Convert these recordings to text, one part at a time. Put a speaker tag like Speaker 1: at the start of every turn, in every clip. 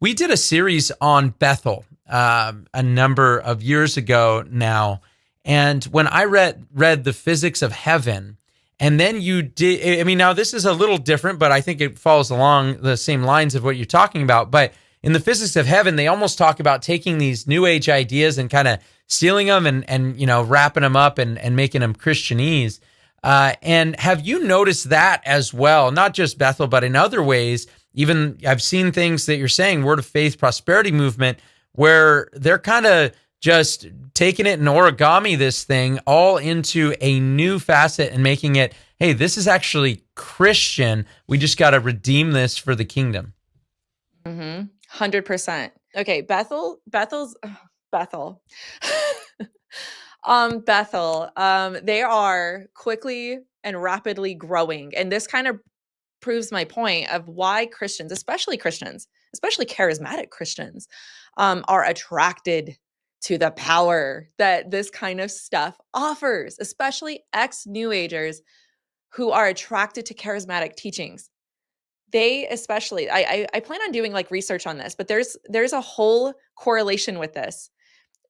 Speaker 1: We did a series on Bethel a number of years ago now. And when I read The Physics of Heaven, and then you did, I mean, now this is a little different, but I think it falls along the same lines of what you're talking about. But in The Physics of Heaven, they almost talk about taking these New Age ideas and kind of stealing them and wrapping them up and making them Christianese. And have you noticed that as well? Not just Bethel, but in other ways. Even I've seen things that you're saying, Word of Faith, prosperity movement, where they're kind of just taking it and origami this thing all into a new facet and making it, hey, this is actually Christian. We just got to redeem this for the kingdom.
Speaker 2: 100%. Okay, Bethel. Bethel. They are quickly and rapidly growing. And this kind of proves my point of why Christians, especially charismatic Christians, are attracted to the power that this kind of stuff offers, especially ex-New Agers who are attracted to charismatic teachings. They especially, I plan on doing like research on this, but there's a whole correlation with this.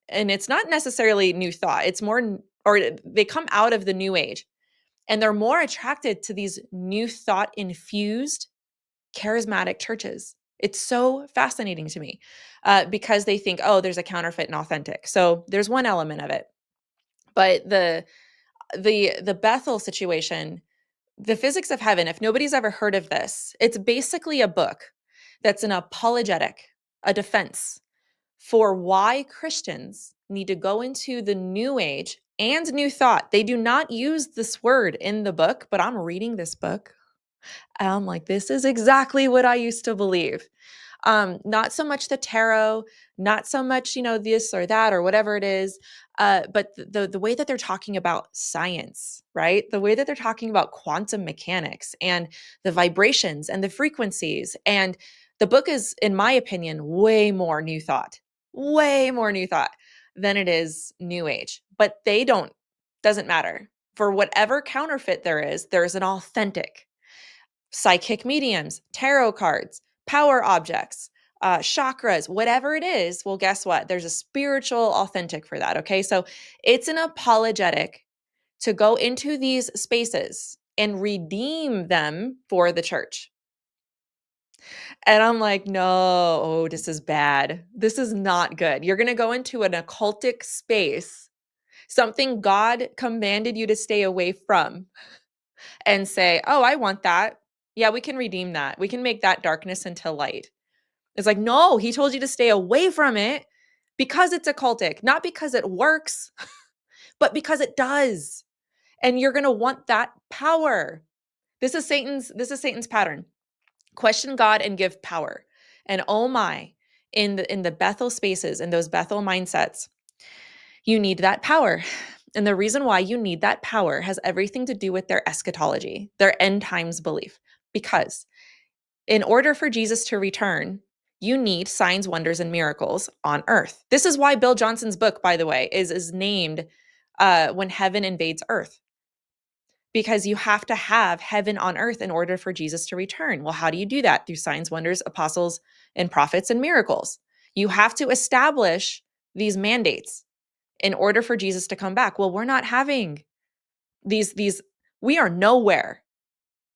Speaker 2: And it's not necessarily new thought. It's more, or they come out of the New Age and they're more attracted to these new thought infused charismatic churches. It's so fascinating to me because they think, oh, there's a counterfeit and authentic. So there's one element of it. But the Bethel situation, The Physics of Heaven, if nobody's ever heard of this, it's basically a book that's an apologetic, a defense for why Christians need to go into the New Age and New Thought. They do not use this word in the book, but I'm reading this book. And I'm like, this is exactly what I used to believe. Not so much the tarot, not so much, this or that or whatever it is, but the way that they're talking about science, right? The way that they're talking about quantum mechanics and the vibrations and the frequencies. And the book is, in my opinion, way more New Thought than it is New Age. But doesn't matter. For whatever counterfeit there's an authentic. Psychic mediums, tarot cards, power objects, chakras, whatever it is, well, guess what? There's a spiritual authentic for that, okay? So it's an apologetic to go into these spaces and redeem them for the church. And I'm like, no, this is bad. This is not good. You're going to go into an occultic space, something God commanded you to stay away from, and say, oh, I want that. Yeah, we can redeem that. We can make that darkness into light. It's like, no, he told you to stay away from it because it's occultic, not because it works, but because it does. And you're going to want that power. This is Satan's pattern. Question God and give power. And oh my, in the Bethel spaces, in those Bethel mindsets, you need that power. And the reason why you need that power has everything to do with their eschatology, their end times belief. Because in order for Jesus to return, you need signs, wonders, and miracles on earth. This is why Bill Johnson's book, by the way, is named When Heaven Invades Earth. Because you have to have heaven on earth in order for Jesus to return. Well, how do you do that? Through signs, wonders, apostles, and prophets and miracles. You have to establish these mandates in order for Jesus to come back. Well, we're not having these, we are nowhere,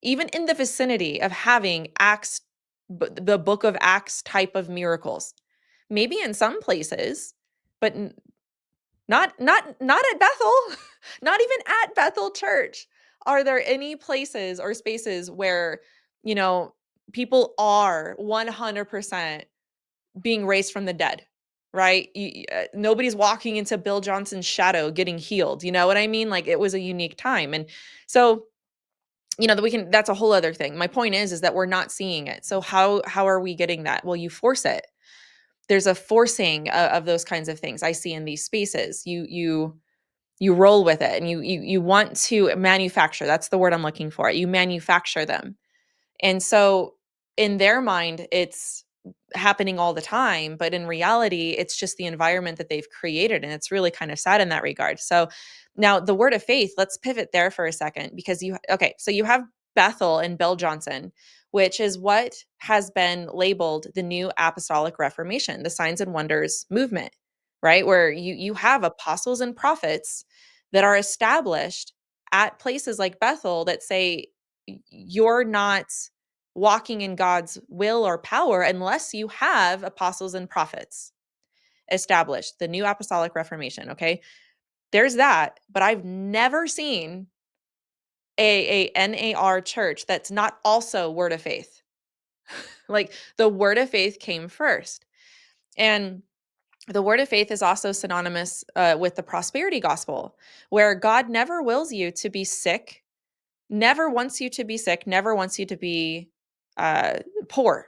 Speaker 2: even in the vicinity of having Acts, the book of Acts type of miracles. Maybe in some places, but not at Bethel, not even at Bethel Church. Are there any places or spaces where, people are 100% being raised from the dead, right? Nobody's walking into Bill Johnson's shadow getting healed. You know what I mean? Like, it was a unique time. And so, that's a whole other thing. My point is that we're not seeing it. So how are we getting that? Well, you force it. There's a forcing of those kinds of things I see in these spaces. You roll with it, and you want to manufacture. That's the word I'm looking for. You manufacture them. And so in their mind, it's happening all the time, but in reality, it's just the environment that they've created. And it's really kind of sad in that regard. So now the word of faith, let's pivot there for a second, because so you have Bethel and Bill Johnson, which is what has been labeled the New Apostolic Reformation, the signs and wonders movement, right? Where you have apostles and prophets that are established at places like Bethel that say you're not walking in God's will or power unless you have apostles and prophets established, the New Apostolic Reformation, okay? There's that, but I've never seen a NAR church that's not also Word of Faith. Like the Word of Faith came first. And the Word of Faith is also synonymous with the prosperity gospel, where God never wills you to be sick, never wants you to be sick, never wants you to be poor.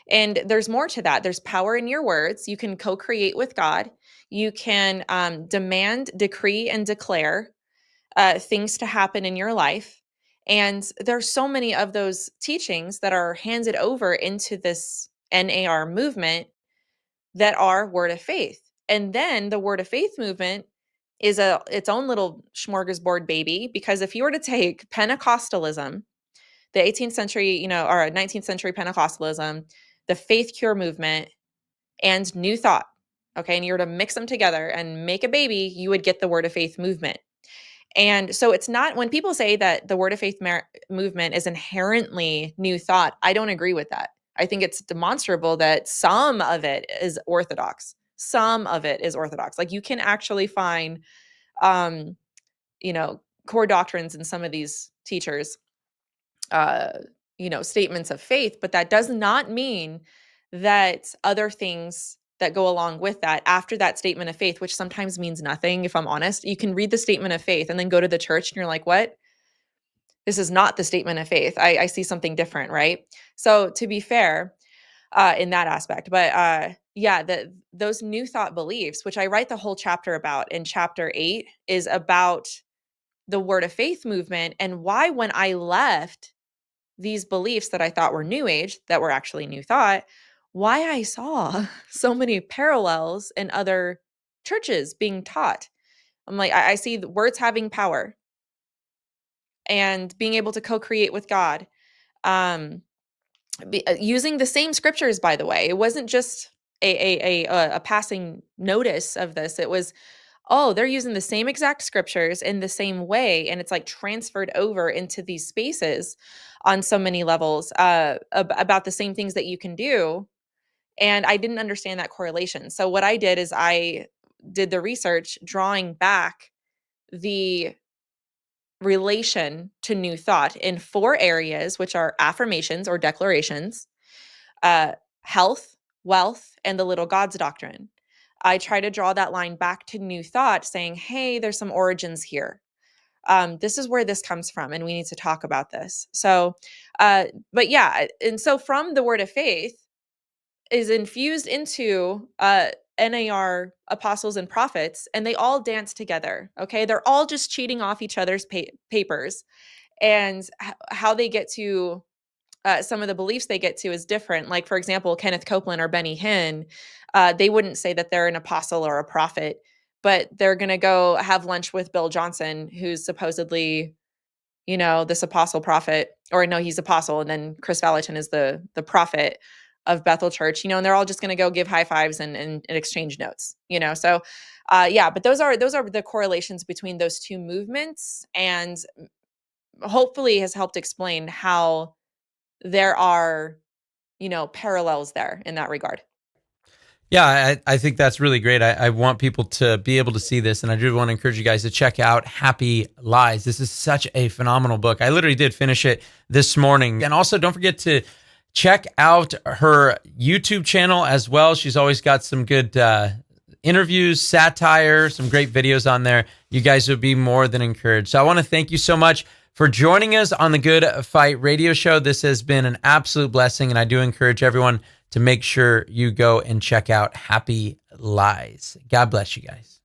Speaker 2: And there's more to that. There's power in your words. You can co-create with God. You can demand, decree, and declare things to happen in your life. And there's so many of those teachings that are handed over into this NAR movement that are Word of Faith. And then the Word of Faith movement is its own little smorgasbord baby, because if you were to take Pentecostalism, the 18th century, or 19th century Pentecostalism, the faith cure movement, and New Thought, okay, and you were to mix them together and make a baby, you would get the Word of Faith movement. And so it's not, when people say that the Word of Faith movement is inherently New Thought, I don't agree with that. I think it's demonstrable that some of it is orthodox. Some of it is orthodox. Like you can actually find, core doctrines in some of these teachers, statements of faith, but that does not mean that other things that go along with that after that statement of faith, which sometimes means nothing, if I'm honest. You can read the statement of faith and then go to the church and you're like, what? This is not the statement of faith. I see something different, right? So to be fair, in that aspect, but those New Thought beliefs, which I write the whole chapter about in chapter 8, is about the Word of Faith movement and why, when I left these beliefs that I thought were New Age, that were actually New Thought, why I saw so many parallels in other churches being taught. I'm like, I see the words having power and being able to co-create with God. Using the same scriptures, by the way. It wasn't just a passing notice of this. It was, they're using the same exact scriptures in the same way, and it's like transferred over into these spaces on so many levels about the same things that you can do. And I didn't understand that correlation. So what I did is I did the research drawing back the relation to New Thought in 4 areas, which are affirmations or declarations, health, wealth, and the little gods doctrine. I try to draw that line back to New Thought, saying, hey, there's some origins here. This is where this comes from, and we need to talk about this. So, but yeah, and so from the Word of Faith is infused into NAR apostles and prophets, and they all dance together. Okay, they're all just cheating off each other's papers, and how they get to some of the beliefs they get to is different. Like, for example, Kenneth Copeland or Benny Hinn, they wouldn't say that they're an apostle or a prophet, but they're going to go have lunch with Bill Johnson, who's supposedly, this apostle prophet, or no, he's apostle. And then Chris Valentin is the prophet of Bethel Church, and they're all just going to go give high fives and exchange notes, So, but those are the correlations between those two movements, and hopefully has helped explain how there are, parallels there in that regard.
Speaker 1: Yeah, I think that's really great. I want people to be able to see this, and I do want to encourage you guys to check out Happy Lies. This is such a phenomenal book. I literally did finish it this morning. And also, don't forget to check out her YouTube channel as well. She's always got some good interviews, satire, some great videos on there. You guys would be more than encouraged. So I want to thank you so much for joining us on the Good Fight radio show. This has been an absolute blessing, and I do encourage everyone to make sure you go and check out Happy Lies. God bless you guys.